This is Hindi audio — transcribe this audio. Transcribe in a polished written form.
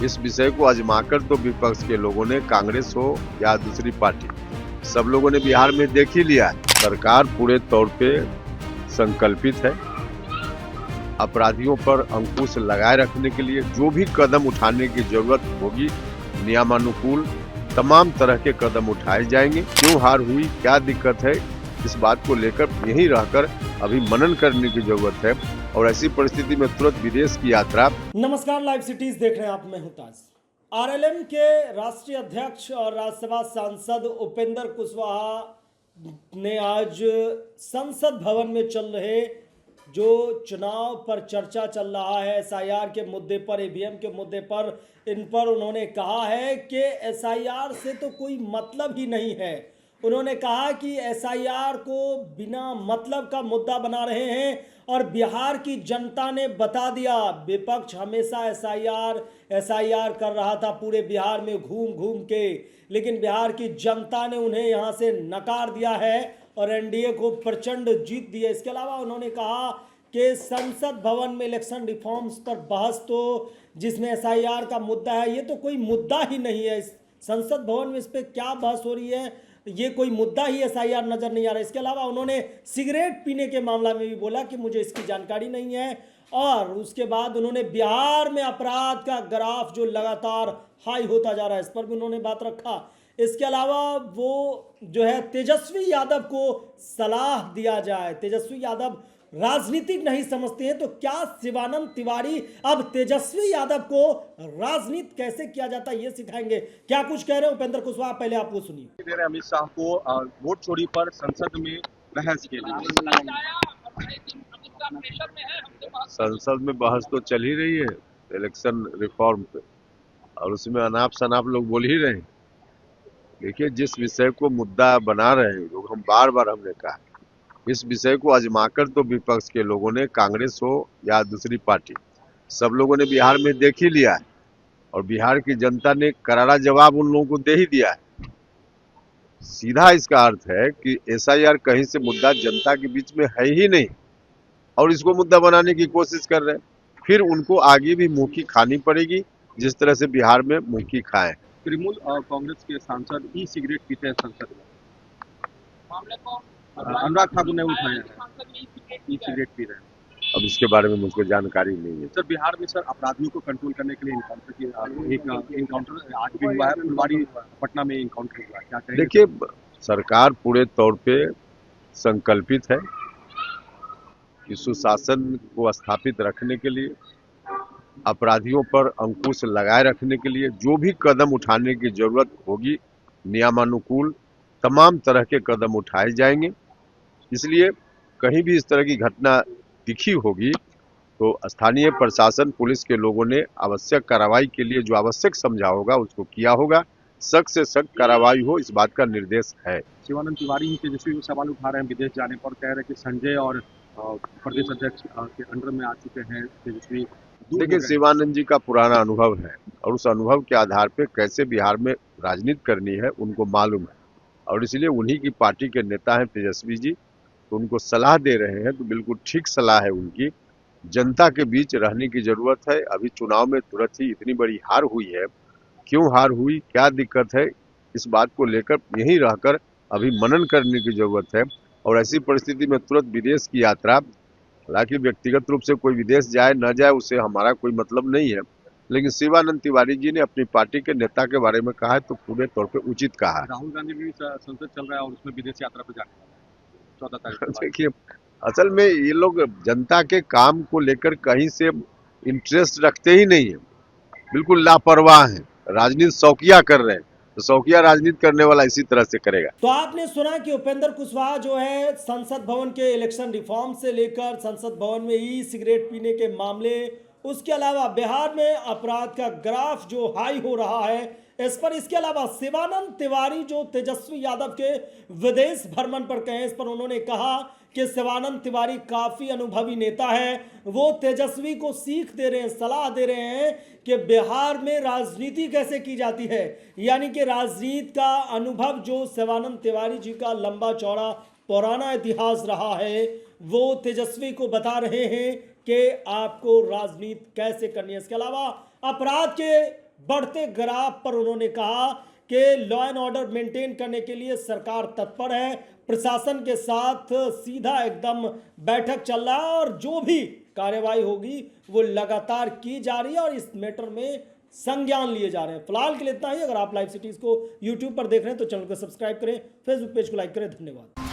इस विषय को आजमाकर तो विपक्ष के लोगों ने, कांग्रेस हो या दूसरी पार्टी, सब लोगों ने बिहार में देख ही लिया है। सरकार पूरे तौर पे संकल्पित है अपराधियों पर अंकुश लगाए रखने के लिए। जो भी कदम उठाने की जरूरत होगी, नियमानुकूल तमाम तरह के कदम उठाए जाएंगे। क्यों हार हुई, क्या दिक्कत है, इस बात को लेकर यहीं रहकर अभी मनन करने की जरूरत है और ऐसी परिस्थिति में तुरंत विदेश की यात्रा। नमस्कार, लाइव सिटीज देख रहे हैं आप, मैं हूं ताज। आरएलएम के राष्ट्रीय अध्यक्ष और राज्यसभा सांसद उपेंद्र कुशवाहा ने आज संसद भवन में चल रहे जो चुनाव पर चर्चा चल रहा है, एसआईआर के मुद्दे पर, ईवीएम के मुद्दे पर, इन पर उन्होंने कहा है कि एसआईआर से तो कोई मतलब ही नहीं है। उन्होंने कहा कि एसआईआर को बिना मतलब का मुद्दा बना रहे हैं और बिहार की जनता ने बता दिया। विपक्ष हमेशा एसआईआर कर रहा था पूरे बिहार में घूम घूम के, लेकिन बिहार की जनता ने उन्हें यहां से नकार दिया है और एनडीए को प्रचंड जीत दी है। इसके अलावा उन्होंने कहा कि संसद भवन में इलेक्शन रिफॉर्म्स पर बहस, तो जिसमें एसआईआर का मुद्दा है, ये तो कोई मुद्दा ही नहीं है। इस संसद भवन में इस पर क्या बहस हो रही है, ये कोई मुद्दा ही एसआईआर नजर नहीं आ रहा है। इसके अलावा उन्होंने सिगरेट पीने के मामला में भी बोला कि मुझे इसकी जानकारी नहीं है, और उसके बाद उन्होंने बिहार में अपराध का ग्राफ जो लगातार हाई होता जा रहा है, इस पर भी उन्होंने बात रखा। इसके अलावा वो जो है तेजस्वी यादव को सलाह दिया जाए। तेजस्वी यादव राजनीतिक नहीं समझते हैं, तो क्या शिवानंद तिवारी अब तेजस्वी यादव को राजनीति कैसे किया जाता है ये सिखाएंगे। क्या कुछ कह रहे हैं उपेंद्र कुशवाहा, पहले आप वो सुनिए। दे रहे अमित शाह को वोट चोरी पर संसद में बहस के लिए। संसद में बहस तो चल ही रही है इलेक्शन रिफॉर्म पे, और उसमें अनाप शनाप लोग बोल ही रहे हैं। देखिए, जिस विषय को मुद्दा बना रहे हैं लोग, हम बार बार हमने कहा, इस विषय को आजमाकर तो विपक्ष के लोगों ने, कांग्रेस हो या दूसरी पार्टी, सब लोगों ने बिहार में देख ही लिया है और बिहार की जनता ने करारा जवाब उन लोगों को दे ही दिया है। सीधा इसका अर्थ है कि एसआईआर कहीं से मुद्दा जनता के बीच में है ही नहीं और इसको मुद्दा बनाने की कोशिश कर रहे हैं। फिर उनको आगे भी मुंह की खानी पड़ेगी, जिस तरह से बिहार में मुंह की खाएं। तृणमूल कांग्रेस के सांसद ई सिगरेट पीते हैं संसद में, अनुराग ठाकुर ने उठाया है, ई सिगरेट पी रहे हैं। अब इसके बारे में मुझको जानकारी नहीं है। सर, बिहार में सर अपराधियों को कंट्रोल करने के लिए इनकाउंटर आज भी हुआ है, फुलवाड़ी पटना में इनकाउंटर हुआ है, क्या कहेंगे? देखिए, सरकार पूरे तौर पे संकल्पित है कि सुशासन को स्थापित रखने के लिए, अपराधियों पर अंकुश लगाए रखने के लिए जो भी कदम उठाने की जरूरत होगी, नियमानुकूल तमाम तरह के कदम उठाए जाएंगे। इसलिए कहीं भी इस तरह की घटना दिखी होगी तो स्थानीय प्रशासन, पुलिस के लोगों ने आवश्यक कार्रवाई के लिए जो आवश्यक समझा होगा उसको किया होगा। सख्त से सख्त कार्रवाई हो, इस बात का निर्देश है। शिवानंद तिवारी ही तेजस्वी सवाल उठा रहे हैं विदेश जाने पर, कह रहे हैं कि संजय और प्रदेश अध्यक्ष के अंडर में आ चुके हैं तेजस्वी। देखिए, शिवानंद जी का पुराना अनुभव है और उस अनुभव के आधार पे कैसे बिहार में राजनीति करनी है उनको मालूम है, और इसलिए उन्हीं की पार्टी के नेता हैं तेजस्वी जी, तो उनको सलाह दे रहे हैं तो बिल्कुल ठीक सलाह है उनकी। जनता के बीच रहने की जरूरत है। अभी चुनाव में तुरंत ही इतनी बड़ी हार हुई है, क्यों हार हुई, क्या दिक्कत है, इस बात को लेकर यहीं रहकर अभी मनन करने की जरूरत है और ऐसी परिस्थिति में तुरंत विदेश की यात्रा। हालांकि व्यक्तिगत रूप से कोई विदेश जाए न जाए उससे हमारा कोई मतलब नहीं है, लेकिन शिवानंद तिवारी जी ने अपनी पार्टी के नेता के बारे में कहा है तो पूरे तौर पे उचित कहा है। राहुल गांधी भी संसद चल रहा है और उसमें विदेश यात्रा पर जाने वाला है 14 तारीख को। देखिए, असल में ये लोग जनता के काम को लेकर कहीं से इंटरेस्ट रखते ही नहीं है, बिल्कुल लापरवाह हैं, राजनीति शौकिया कर रहे हैं, तो शौकिया राजनीति करने वाला इसी तरह से करेगा। तो आपने सुना कि उपेंद्र कुशवाहा जो है संसद भवन के इलेक्शन रिफॉर्म से लेकर संसद भवन में ई सिगरेट पीने के मामले, उसके अलावा बिहार में अपराध का ग्राफ जो हाई हो रहा है इस पर, इसके अलावा शिवानंद तिवारी जो तेजस्वी यादव के विदेश भ्रमण पर गए, इस पर उन्होंने कहा कि शिवानंद तिवारी काफी अनुभवी नेता है, वो तेजस्वी को सीख दे रहे हैं, सलाह दे रहे हैं कि बिहार में राजनीति कैसे की जाती है। यानी कि राजनीति का अनुभव जो शिवानंद तिवारी जी का लंबा चौड़ा पुराना इतिहास रहा है, वो तेजस्वी को बता रहे हैं कि आपको राजनीति कैसे करनी है। इसके अलावा अपराध के बढ़ते ग्राफ पर उन्होंने कहा कि लॉ एंड ऑर्डर मेंटेन करने के लिए सरकार तत्पर है, प्रशासन के साथ सीधा एकदम बैठक चल रहा है और जो भी कार्यवाही होगी वो लगातार की जा रही है और इस मैटर में संज्ञान लिए जा रहे हैं। फिलहाल के लिए इतना ही। अगर आप लाइव सिटीज को यूट्यूब पर देख रहे हैं तो चैनल को सब्सक्राइब करें, फेसबुक पेज को लाइक करें। धन्यवाद।